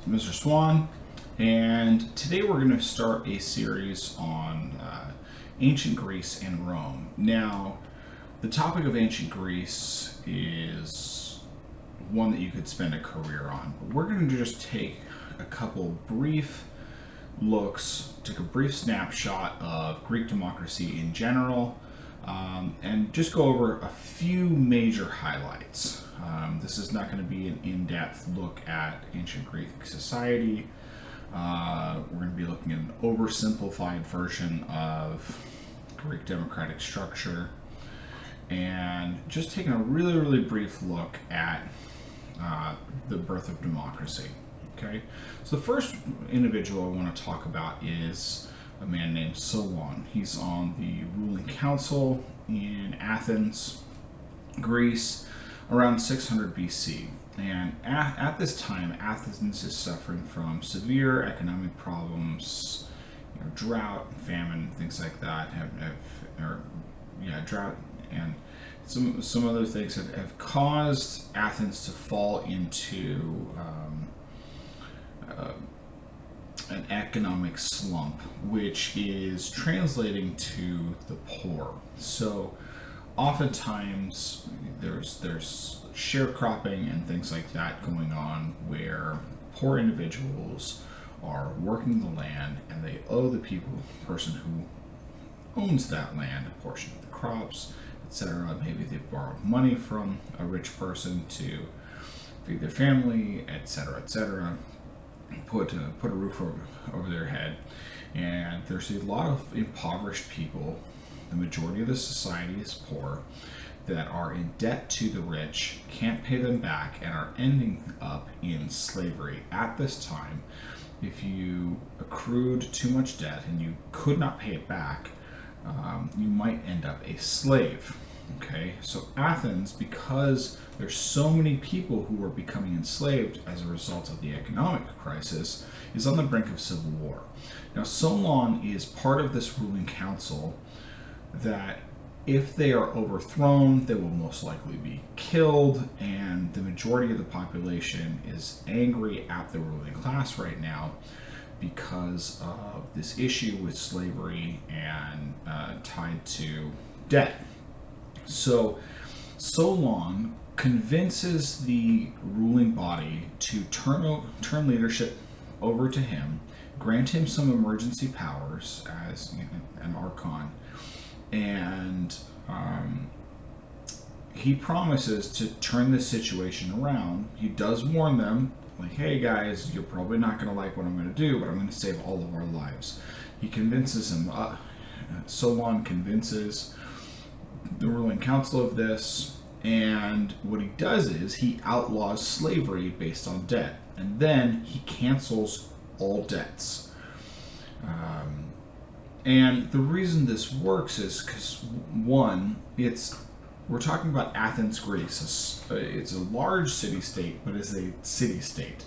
Mr. Swan, and today we're going to start a series on ancient Greece and Rome. Now, the topic of ancient Greece is one that you could spend a career on, but we're going to just take a couple brief looks, take a brief snapshot of Greek democracy in general, and just go over a few major highlights. This is not going to be an in-depth look at ancient Greek society. We're going to be looking at an oversimplified version of Greek democratic structure, and just taking a really brief look at the birth of democracy. Okay, so the first individual I want to talk about is a man named Solon. He's on the ruling council in Athens, Greece, around 600 BC. And at this time, Athens is suffering from severe economic problems, drought, famine, things like that. Drought and some other things have caused Athens to fall into an economic slump, which is translating to the poor. So oftentimes there's sharecropping and things like that going on, where poor individuals are working the land and they owe the person who owns that land a portion of the crops, etc. Maybe they've borrowed money from a rich person to feed their family, etc., put a roof over their head. And there's a lot of impoverished people. The majority of the society is poor, that are in debt to the rich, can't pay them back, and are ending up in slavery. At this time, if you accrued too much debt and you could not pay it back, you might end up a slave. Okay, so Athens, because there's so many people who are becoming enslaved as a result of the economic crisis, is on the brink of civil war. Now, Solon is part of this ruling council that, if they are overthrown, they will most likely be killed, and the majority of the population is angry at the ruling class right now because of this issue with slavery and tied to debt. So Solon convinces the ruling body to turn leadership over to him, grant him some emergency powers as an archon, and he promises to turn this situation around. He does warn them, like, hey guys, you're probably not going to like what I'm going to do, but I'm going to save all of our lives. He convinces him, Solon convinces the ruling council of this, and what he does is he outlaws slavery based on debt, and then he cancels all debts. And the reason this works is because, one, we're talking about Athens, Greece. It's a large city-state, but it's a city-state.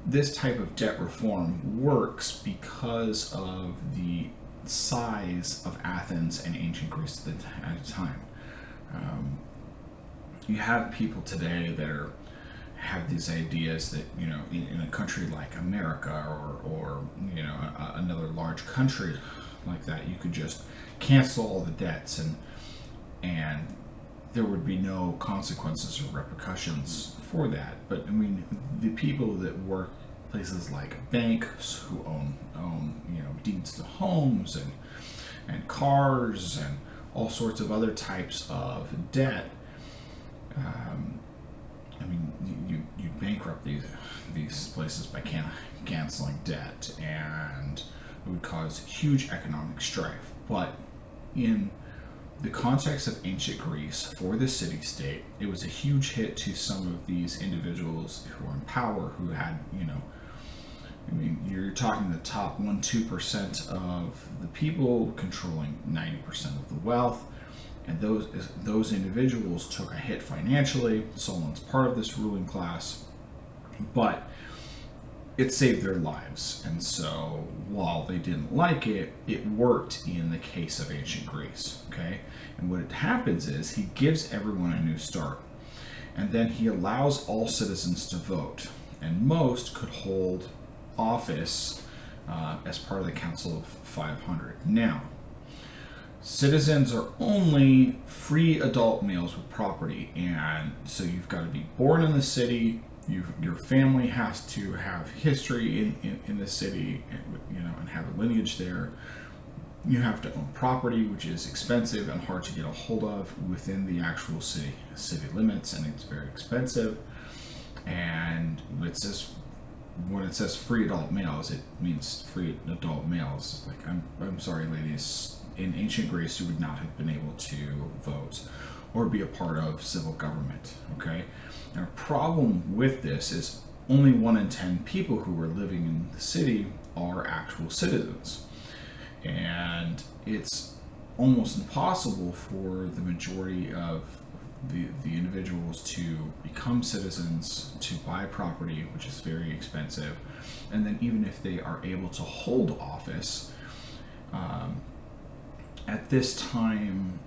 This type of debt reform works because of the size of Athens and ancient Greece at the time. You have people today that have these ideas that, in a country like America or another large country like that, you could just cancel all the debts and there would be no consequences or repercussions for that. But I mean, the people that work places like banks, who own deeds to homes and cars and all sorts of other types of debt. You bankrupt these places by canceling debt, and it would cause huge economic strife. But in the context of ancient Greece, for the city-state, it was a huge hit to some of these individuals who were in power, who had, you're talking the top 1-2% of the people controlling 90% of the wealth. And those individuals took a hit financially. Solon's part of this ruling class, but it saved their lives. And so while they didn't like it, it worked in the case of ancient Greece. Okay, and what happens is he gives everyone a new start, and then he allows all citizens to vote. and most could hold office as part of the Council of 500. Now, citizens are only free adult males with property, and so you've got to be born in the city. Your family has to have history in the city, and have a lineage there. You have to own property, which is expensive and hard to get a hold of within the actual city limits, and it's very expensive. And when it says free adult males, it means free adult males. Like, I'm sorry, ladies. In ancient Greece, you would not have been able to vote or be a part of civil government. Okay, and a problem with this is only 1 in 10 people who are living in the city are actual citizens. And it's almost impossible for the majority of the individuals to become citizens, to buy property, which is very expensive. And then even if they are able to hold office, at this time,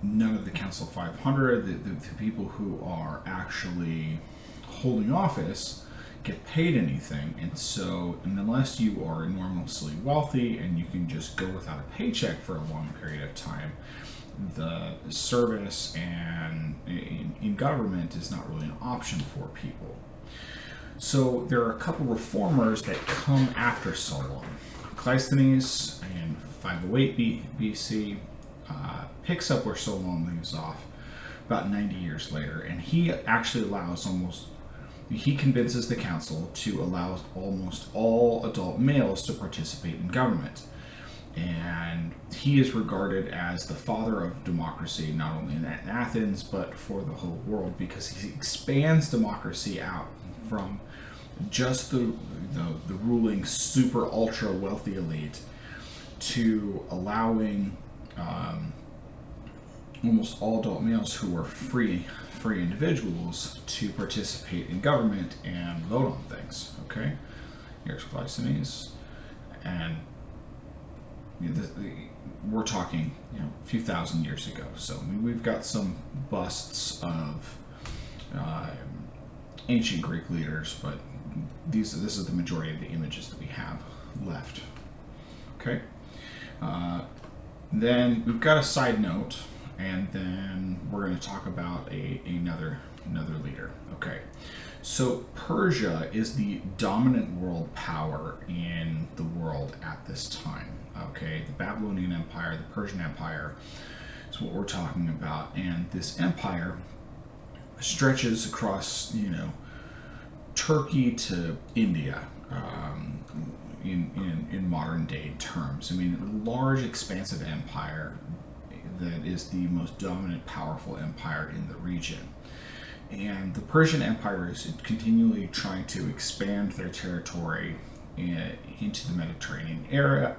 none of the Council of 500, the people who are actually holding office, get paid anything. And so, unless you are enormously wealthy and you can just go without a paycheck for a long period of time, the service and in government is not really an option for people. So there are a couple reformers that come after Solon. Cleisthenes in 508 BC picks up where Solon leaves off about 90 years later, and he actually he convinces the council to allow almost all adult males to participate in government. And he is regarded as the father of democracy, not only in Athens, but for the whole world, because he expands democracy out from just the ruling super ultra wealthy elite to allowing almost all adult males who are free individuals to participate in government and vote on things. Okay, here's Cleisthenes, and we're talking a few thousand years ago. So we've got some busts of ancient Greek leaders, but this is the majority of the images that we have left. Okay, then we've got a side note. And then we're going to talk about another leader. Okay, so Persia is the dominant world power in the world at this time. Okay, the Babylonian Empire, the Persian Empire is what we're talking about, and this empire stretches across Turkey to India. In modern day terms, I mean, large, expansive empire that is the most dominant, powerful empire in the region. And the Persian Empire is continually trying to expand their territory into the Mediterranean area,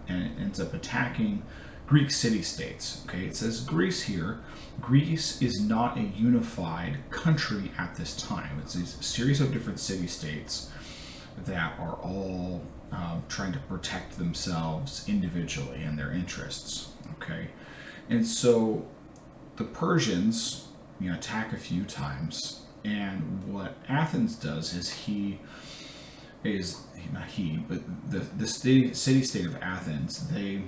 and it ends up attacking Greek city-states. Okay, it says Greece here. Greece is not a unified country at this time. It's a series of different city-states that are all trying to protect themselves individually and their interests. Okay, and so the Persians attack a few times, and what Athens does is the city-state of Athens, they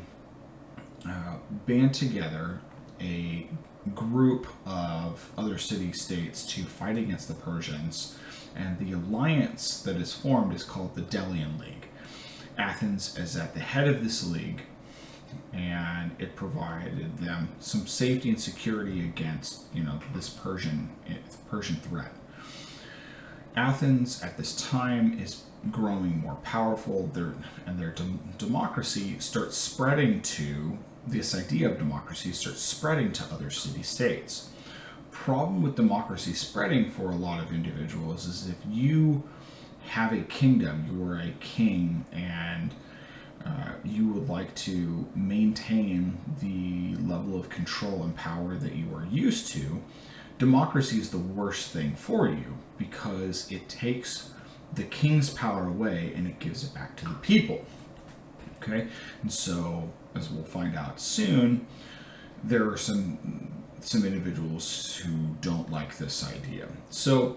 band together a group of other city-states to fight against the Persians, and the alliance that is formed is called the Delian League. Athens is at the head of this league, and it provided them some safety and security against this Persian threat. Athens at this time is growing more powerful, and their democracy starts spreading to this idea of democracy starts spreading to other city-states. Problem with democracy spreading for a lot of individuals is if you have a kingdom, you are a king, and you would like to maintain the level of control and power that you are used to, democracy is the worst thing for you, because it takes the king's power away and it gives it back to the people. Okay, and so, as we'll find out soon, there are some individuals who don't like this idea. So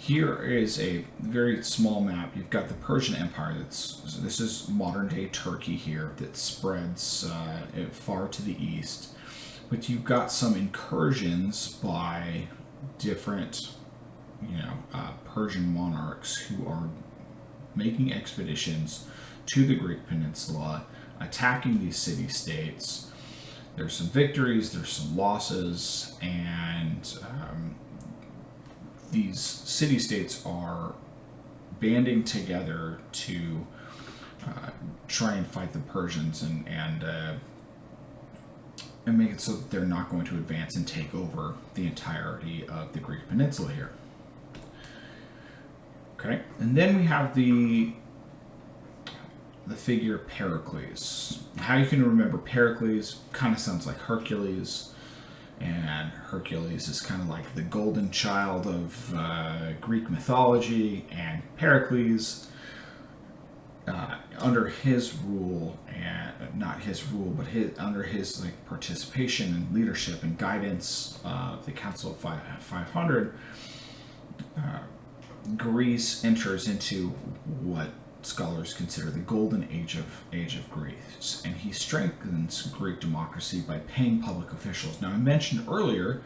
Here is a very small map. You've got the Persian Empire. This is modern day Turkey here that spreads far to the east. But you've got some incursions by different, Persian monarchs who are making expeditions to the Greek peninsula, attacking these city-states. There's some victories, there's some losses, and these city-states are banding together to try and fight the Persians and make it so that they're not going to advance and take over the entirety of the Greek peninsula here. Okay, and then we have the figure Pericles. How you can remember Pericles kind of sounds like Hercules, and Hercules is kind of like the golden child of Greek mythology, and Pericles, under his rule, and not his rule, but under his like participation and leadership and guidance of the Council of 500, Greece enters into what scholars consider the golden age of Greece, and he strengthens Greek democracy by paying public officials. Now, I mentioned earlier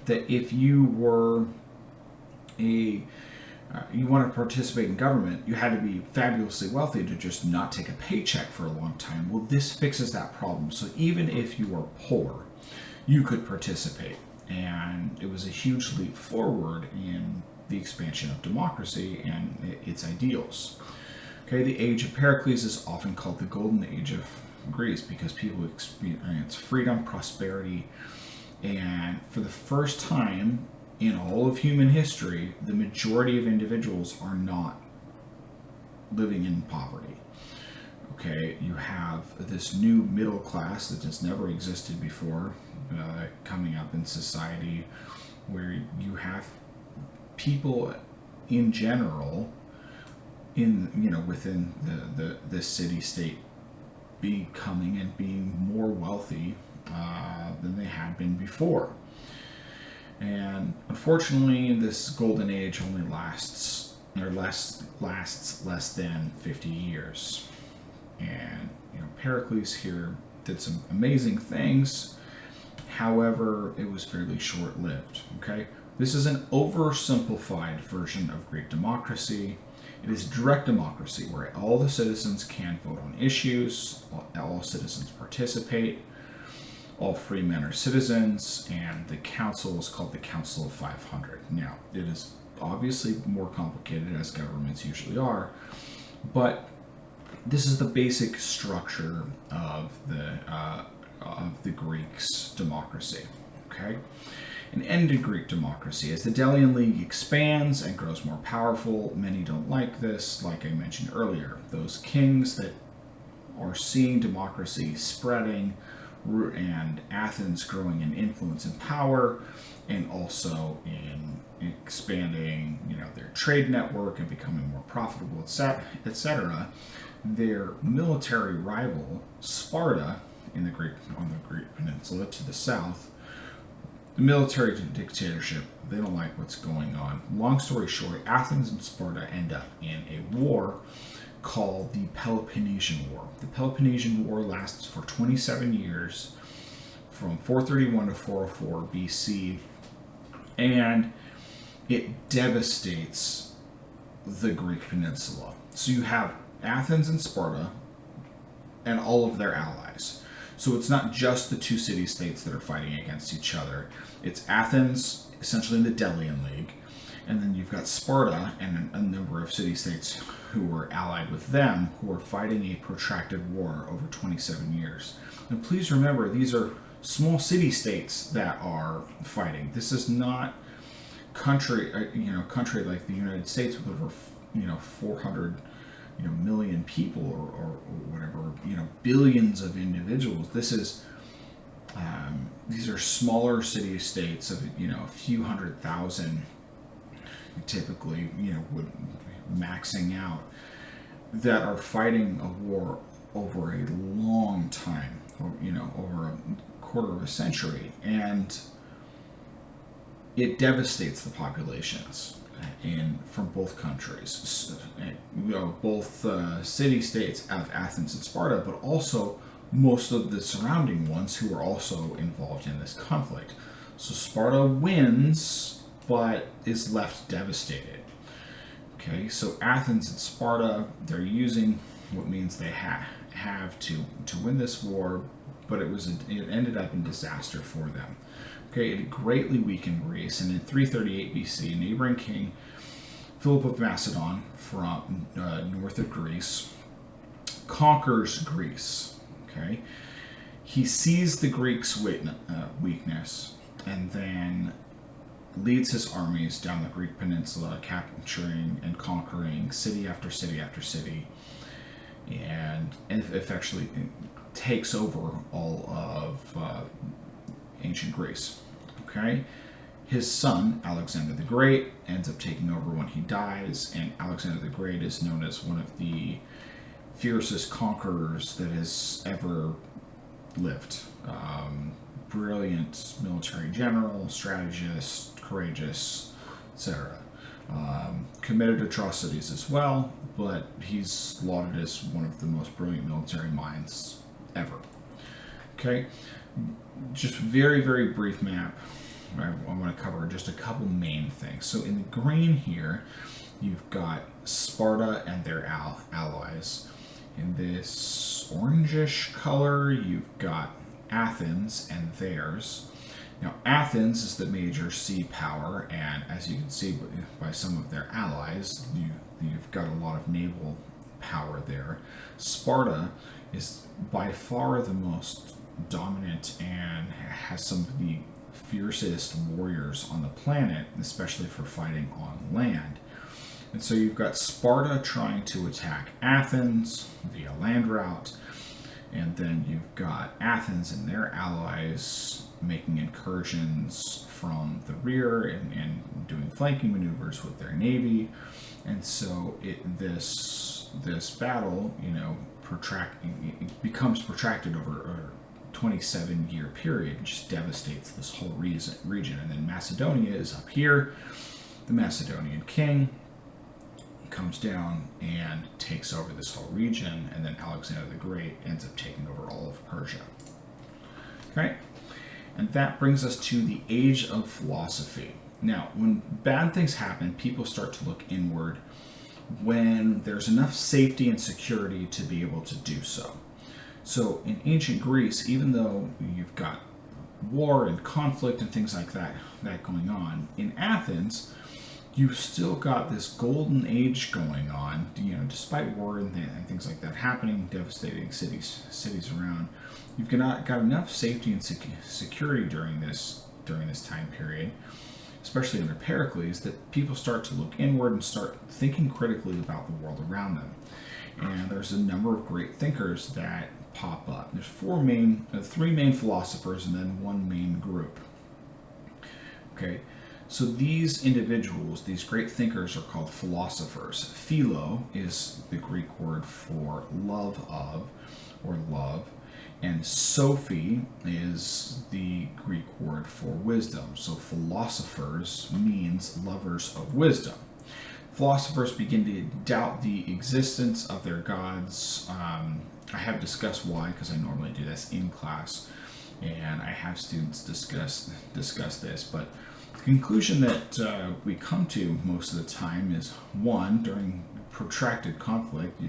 that if you were you want to participate in government, you had to be fabulously wealthy to just not take a paycheck for a long time. Well, this fixes that problem. So even if you are poor, you could participate, and it was a huge leap forward in the expansion of democracy and its ideals. Okay, the age of Pericles is often called the golden age of Greece because people experience freedom, prosperity, and for the first time in all of human history, the majority of individuals are not living in poverty. Okay, you have this new middle class that has never existed before coming up in society, where you have people in general within the city-state becoming and being more wealthy than they had been before. And unfortunately, this golden age only lasts less than 50 years. And Pericles here did some amazing things. However, it was fairly short-lived. Okay, this is an oversimplified version of Greek democracy. It is direct democracy where all the citizens can vote on issues, all citizens participate, all free men are citizens, and the council is called the Council of 500. Now, it is obviously more complicated, as governments usually are, but this is the basic structure of the Greeks' democracy. Okay? An end to Greek democracy. As the Delian League expands and grows more powerful, many don't like this, like I mentioned earlier. Those kings that are seeing democracy spreading and Athens growing in influence and power, and also in expanding, their trade network and becoming more profitable, etc. Their military rival, Sparta, on the Greek peninsula to the south, the military dictatorship, they don't like what's going on. Long story short, Athens and Sparta end up in a war called the Peloponnesian War. The Peloponnesian War lasts for 27 years, from 431 to 404 BC, and it devastates the Greek peninsula. So you have Athens and Sparta and all of their allies. So it's not just the two city-states that are fighting against each other. It's Athens, essentially in the Delian League, and then you've got Sparta and a number of city-states who were allied with them, who are fighting a protracted war over 27 years. And please remember, these are small city-states that are fighting. This is not country like the United States with over 400 million people or whatever, billions of individuals. This is these are smaller city-states of a few hundred thousand, typically would maxing out, that are fighting a war over a long time, or over a quarter of a century, and it devastates the populations. from both countries, both city-states of Athens and Sparta, but also most of the surrounding ones who are also involved in this conflict. So Sparta wins, but is left devastated. Okay, so Athens and Sparta, they're using what means they have to win this war, but it ended up in disaster for them. Okay, it greatly weakened Greece, and in 338 BC, neighboring king Philip of Macedon from north of Greece conquers Greece. Okay, he sees the Greeks' weakness, and then leads his armies down the Greek peninsula, capturing and conquering city after city after city, and effectively takes over all of ancient Greece. Okay, his son Alexander the Great ends up taking over when he dies, and Alexander the Great is known as one of the fiercest conquerors that has ever lived. Brilliant military general, strategist, courageous, etc. Committed atrocities as well, but he's lauded as one of the most brilliant military minds ever. Okay, just very, very brief map. I want to cover just a couple main things. So in the green here, you've got Sparta and their allies. In this orangish color, you've got Athens and theirs. Now, Athens is the major sea power, and as you can see by some of their allies, you've got a lot of naval power there. Sparta is by far the most dominant and has some of the fiercest warriors on the planet, especially for fighting on land. And so you've got Sparta trying to attack Athens via land route, and then you've got Athens and their allies making incursions from the rear and doing flanking maneuvers with their navy. And so this battle, it becomes protracted over a 27-year period, and just devastates this whole region. And then Macedonia is up here. The Macedonian king comes down and takes over this whole region, and then Alexander the Great ends up taking over all of Persia. Okay, and that brings us to the age of philosophy. Now, when bad things happen, people start to look inward when there's enough safety and security to be able to do so. So in ancient Greece, even though you've got war and conflict and things like that going on, in Athens, you've still got this golden age going on, despite war and things like that happening, devastating cities around. You've got enough safety and security during this time period, especially under Pericles, that people start to look inward and start thinking critically about the world around them. And there's a number of great thinkers that pop up. There's three main philosophers and then one main group. Okay. So these individuals, these great thinkers, are called philosophers. Philo is the Greek word for love of, or love, and Sophie is the Greek word for wisdom. So philosophers means lovers of wisdom. Philosophers begin to doubt the existence of their gods. I have discussed why, because I normally do this in class, and I have students discuss this, but the conclusion that we come to most of the time is, one, during protracted conflict,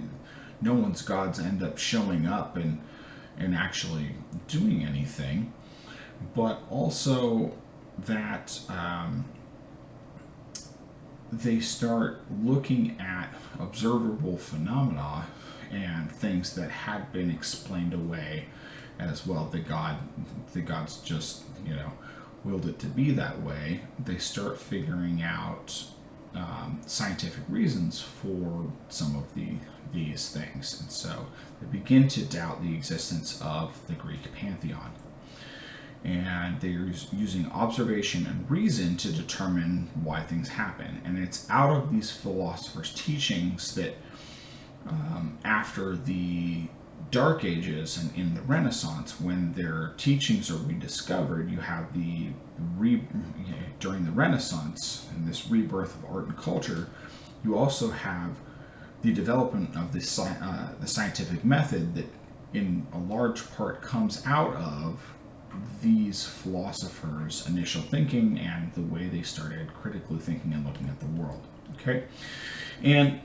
no one's gods end up showing up and actually doing anything, but also that they start looking at observable phenomena and things that had been explained away as well. The gods just, willed it to be that way. They start figuring out scientific reasons for some of these things, and so they begin to doubt the existence of the Greek pantheon. And they're using observation and reason to determine why things happen. And it's out of these philosophers' teachings that after the Dark Ages and in the Renaissance, when their teachings are rediscovered, you have during the Renaissance and this rebirth of art and culture, you also have the development of the scientific method that, in a large part, comes out of these philosophers' initial thinking and the way they started critically thinking and looking at the world. Okay, and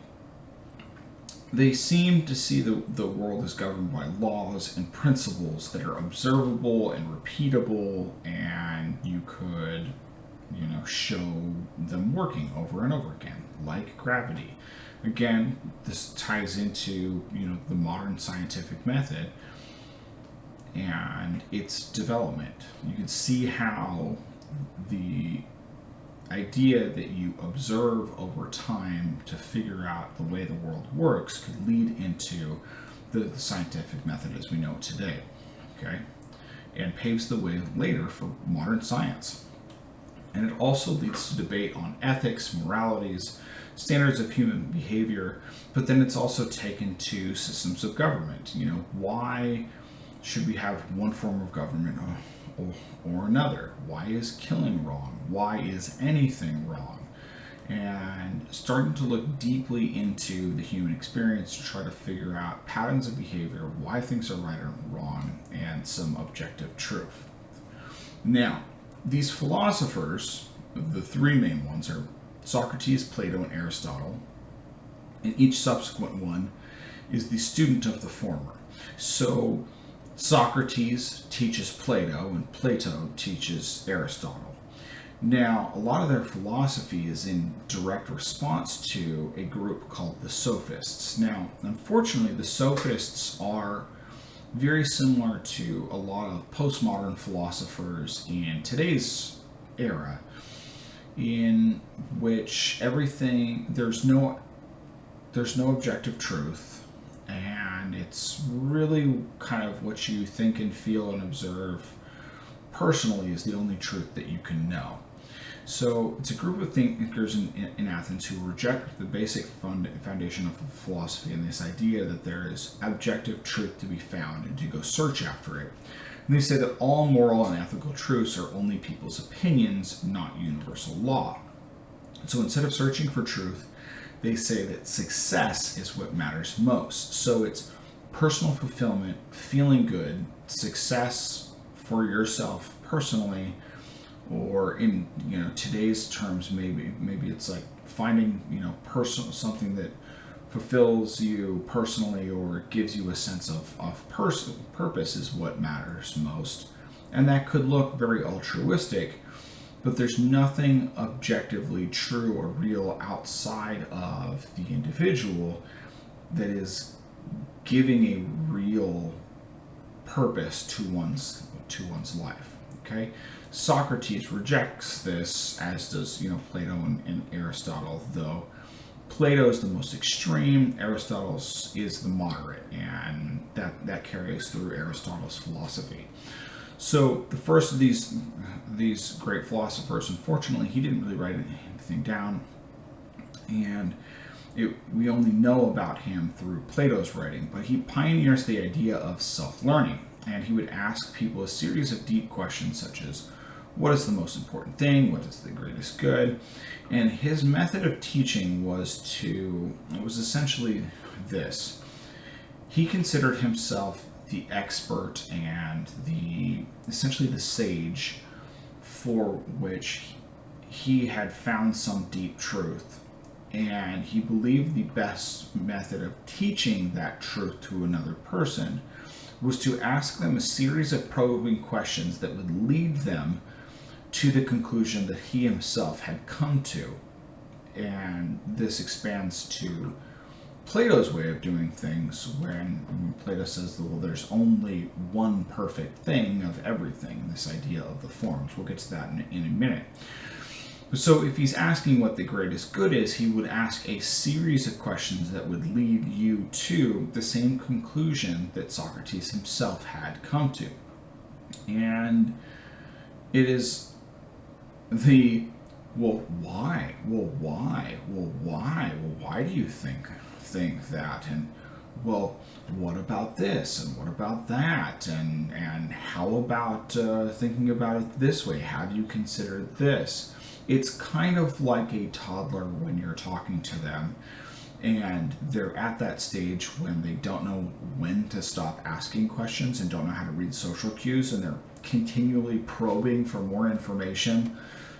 they seem to see the world as governed by laws and principles that are observable and repeatable, and you could, show them working over and over again, like gravity. Again, this ties into, the modern scientific method and its development. You can see how the idea that you observe over time to figure out the way the world works could lead into the scientific method as we know it today, okay? And paves the way later for modern science. And it also leads to debate on ethics, moralities, standards of human behavior, but then it's also taken to systems of government. Why should we have one form of government or another? Why is killing wrong? Why is anything wrong? And starting to look deeply into the human experience to try to figure out patterns of behavior, why things are right or wrong, and some objective truth. Now, these philosophers, the three main ones, are Socrates, Plato, and Aristotle, and each subsequent one is the student of the former. So Socrates teaches Plato, and Plato teaches Aristotle. Now, a lot of their philosophy is in direct response to a group called the Sophists. Now, unfortunately, the Sophists are very similar to a lot of postmodern philosophers in today's era, in which there's no objective truth, and it's really kind of what you think and feel and observe personally is the only truth that you can know. So it's a group of thinkers in Athens who reject the basic foundation of philosophy and this idea that there is objective truth to be found and to go search after it. And they say that all moral and ethical truths are only people's opinions, not universal law. So instead of searching for truth, they say that success is what matters most. So it's personal fulfillment, feeling good, success for yourself personally, or in today's terms, maybe it's like finding personal something that fulfills you personally or gives you a sense of purpose is what matters most. And that could look very altruistic, but there's nothing objectively true or real outside of the individual that is giving a real purpose to one's life. Okay, Socrates rejects this, as does Plato and Aristotle, though Plato is the most extreme, Aristotle's is the moderate, and that carries through Aristotle's philosophy. So the first of these great philosophers, unfortunately, he didn't really write anything down, and we only know about him through Plato's writing, but he pioneers the idea of self-learning, and he would ask people a series of deep questions such as, what is the most important thing? What is the greatest good? And his method of teaching was essentially this. He considered himself the expert and essentially the sage for which he had found some deep truth. And he believed the best method of teaching that truth to another person was to ask them a series of probing questions that would lead them to the conclusion that he himself had come to. And this expands to Plato's way of doing things, when Plato says that, well, there's only one perfect thing of everything, this idea of the forms. We'll get to that in a minute. So if he's asking what the greatest good is, he would ask a series of questions that would lead you to the same conclusion that Socrates himself had come to. And it is why do you think that? And well, what about this and what about that, and how about thinking about it this way? Have you considered this? It's kind of like a toddler when you're talking to them, and they're at that stage when they don't know when to stop asking questions and don't know how to read social cues, and they're continually probing for more information,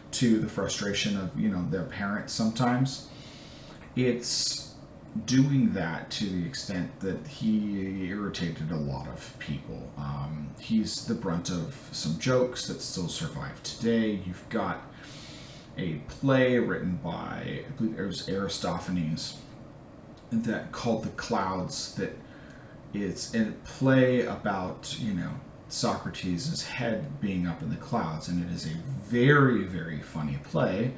to the frustration of their parents sometimes. It's doing that to the extent that he irritated a lot of people. He's the brunt of some jokes that still survive today. You've got a play written by, I believe it was Aristophanes, that called The Clouds, that it's a play about Socrates' head being up in the clouds, and it is a very, very funny play,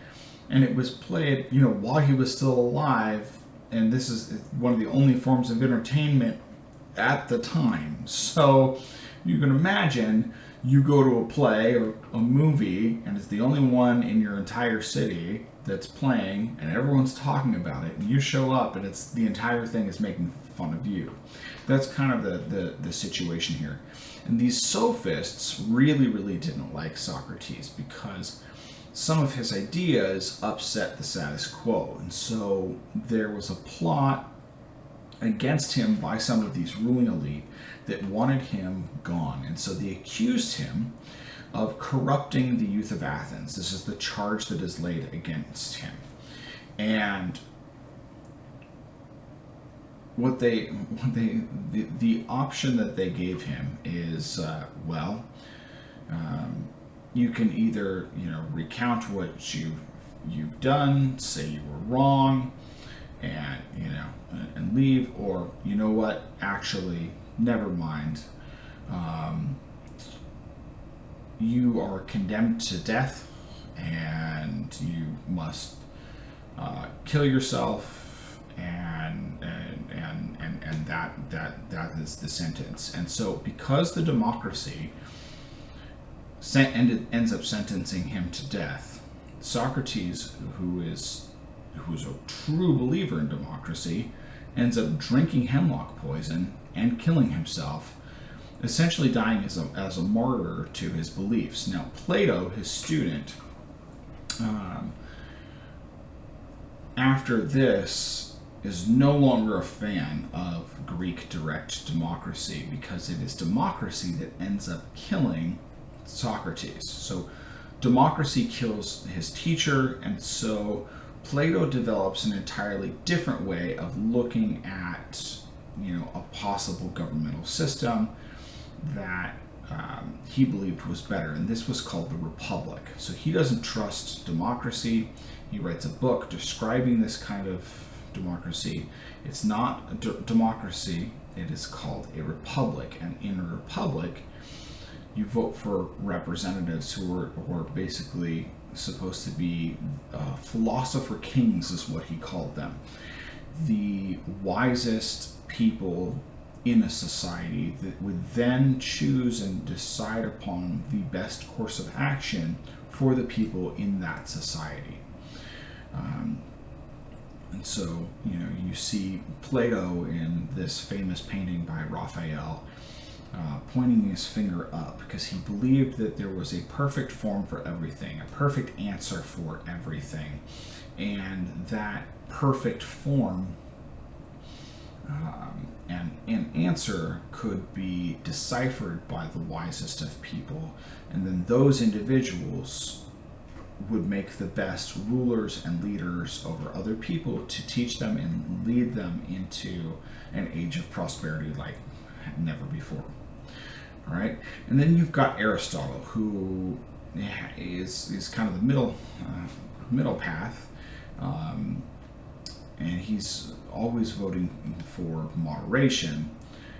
and it was played while he was still alive, and this is one of the only forms of entertainment at the time. So you can imagine you go to a play or a movie and it's the only one in your entire city that's playing and everyone's talking about it, and you show up and it's the entire thing is making fun of you. That's kind of the situation here. And these sophists really, really didn't like Socrates because some of his ideas upset the status quo. And so there was a plot against him by some of these ruling elite that wanted him gone. And so they accused him of corrupting the youth of Athens. This is the charge that is laid against him. And the option that they gave him is, you can either recount what you've done, say you were wrong, and and leave, or what, actually, never mind. You are condemned to death, and you must kill yourself, and that is the sentence. And so, because the democracy ends up sentencing him to death, Socrates, who is a true believer in democracy, ends up drinking hemlock poison and killing himself, essentially dying as a martyr to his beliefs. Now, Plato, his student, after this, is no longer a fan of Greek direct democracy, because it is democracy that ends up killing Socrates. So democracy kills his teacher, and so Plato develops an entirely different way of looking at a possible governmental system that he believed was better, and this was called the Republic. So he doesn't trust democracy. He writes a book describing this kind of democracy. It's not a democracy, it is called a republic, and in a republic you vote for representatives who are basically supposed to be philosopher kings, is what he called them. The wisest people in a society that would then choose and decide upon the best course of action for the people in that society. And so, you see Plato in this famous painting by Raphael pointing his finger up, because he believed that there was a perfect form for everything, a perfect answer for everything, and that perfect form and an answer could be deciphered by the wisest of people, and then those individuals would make the best rulers and leaders over other people to teach them and lead them into an age of prosperity like never before. All right, and then you've got Aristotle, who is kind of the middle path, and he's always voting for moderation.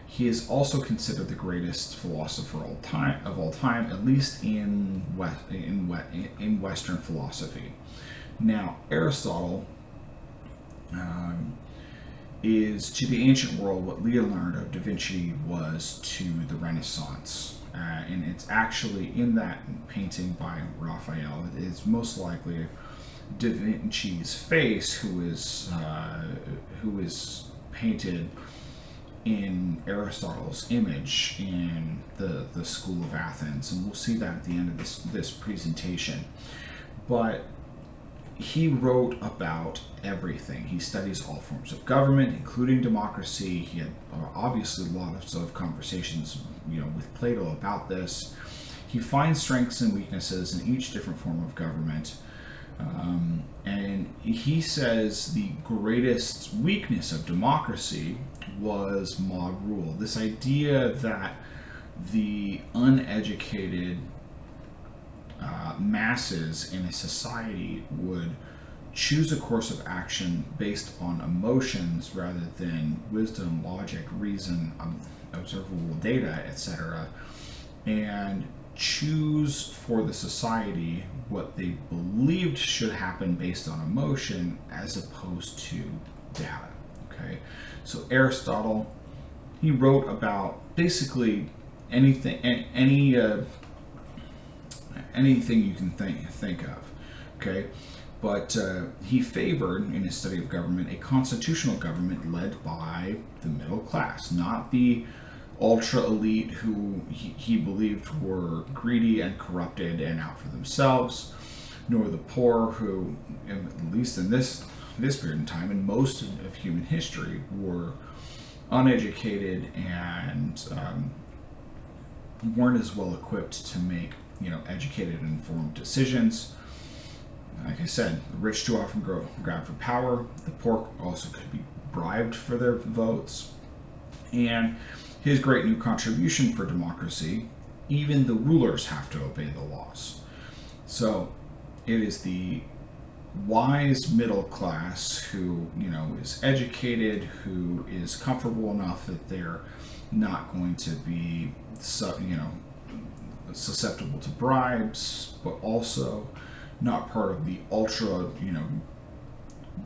He is also considered the greatest philosopher of all time, at least in Western philosophy. Now, Aristotle is to the ancient world what Leonardo da Vinci was to the Renaissance. And it's actually in that painting by Raphael, it's most likely Da Vinci's face, who is painted in Aristotle's image in the School of Athens, and we'll see that at the end of this presentation. But he wrote about everything. He studies all forms of government, including democracy. He had obviously lots of conversations, with Plato about this. He finds strengths and weaknesses in each different form of government. And he says the greatest weakness of democracy was mob rule. This idea that the uneducated masses in a society would choose a course of action based on emotions rather than wisdom, logic, reason, observable data, etc., and choose for the society what they believed should happen based on emotion as opposed to data. Okay, so Aristotle, he wrote about basically anything you can think of. Okay, but he favored, in his study of government, a constitutional government led by the middle class, not the ultra elite who he believed were greedy and corrupted and out for themselves, nor the poor who, at least in this period in time, in most of human history, were uneducated and weren't as well equipped to make educated and informed decisions. Like I said, the rich too often grab for power. The poor also could be bribed for their votes. And his great new contribution for democracy, even the rulers have to obey the laws. So it is the wise middle class who, is educated, who is comfortable enough that they're not going to be, susceptible to bribes, but also not part of the ultra,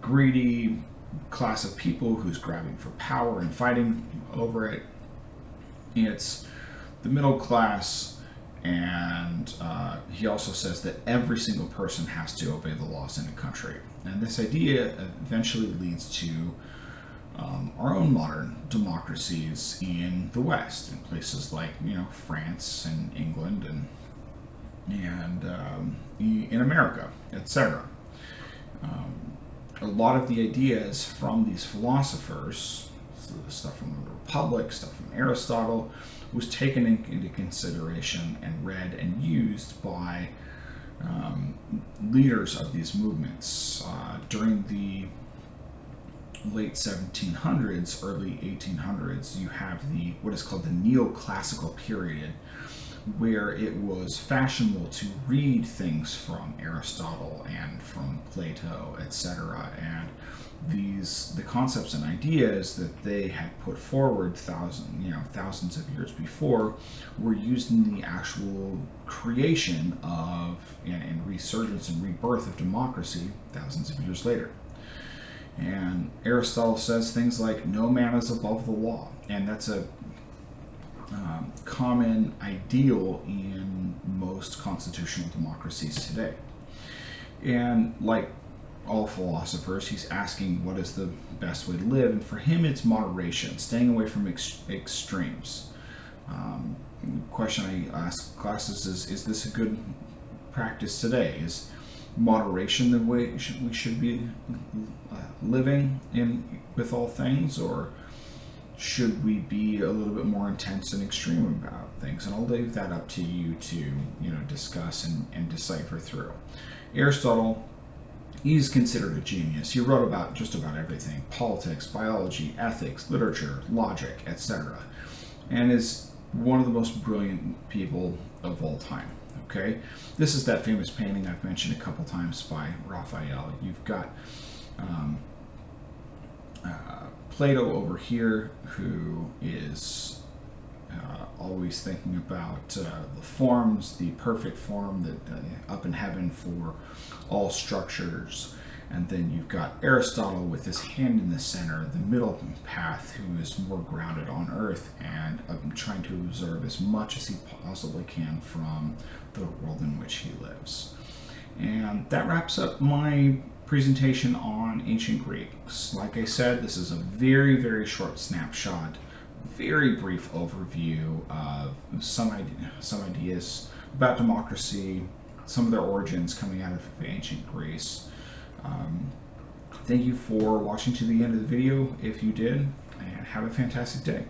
greedy class of people who's grabbing for power and fighting over it. It's the middle class, and he also says that every single person has to obey the laws in a country. And this idea eventually leads to our own modern democracies in the West, in places like France and England and in America, etc. A lot of the ideas from these philosophers, so the stuff from the Republic, stuff from Aristotle, was taken into consideration and read and used by leaders of these movements during the late 1700s, early 1800s. You have what is called the neoclassical period, where it was fashionable to read things from Aristotle and from Plato, etc. And the concepts and ideas that they had put forward thousands of years before were used in the actual creation of and resurgence and rebirth of democracy thousands of years later. And Aristotle says things like, no man is above the law. And that's a common ideal in most constitutional democracies today. And like all philosophers, he's asking what is the best way to live. And for him, it's moderation, staying away from extremes. Question I ask classes is this a good practice today? Is moderation the way we should be living in with all things, or should we be a little bit more intense and extreme about things? And I'll leave that up to you to discuss and decipher through. Aristotle, he's considered a genius. He wrote about just about everything: politics, biology, ethics, literature, logic, etc., and is one of the most brilliant people of all time. Okay, this is that famous painting I've mentioned a couple times by Raphael. You've got Plato over here, who is always thinking about the forms, the perfect form that up in heaven for all structures. And then you've got Aristotle with his hand in the center, the middle path, who is more grounded on earth and trying to observe as much as he possibly can from the world in which he lives. And that wraps up my presentation on ancient Greeks. Like I said, this is a very, very short snapshot very brief overview of some ideas about democracy, some of their origins coming out of ancient Greece. Thank you for watching to the end of the video if you did, and have a fantastic day.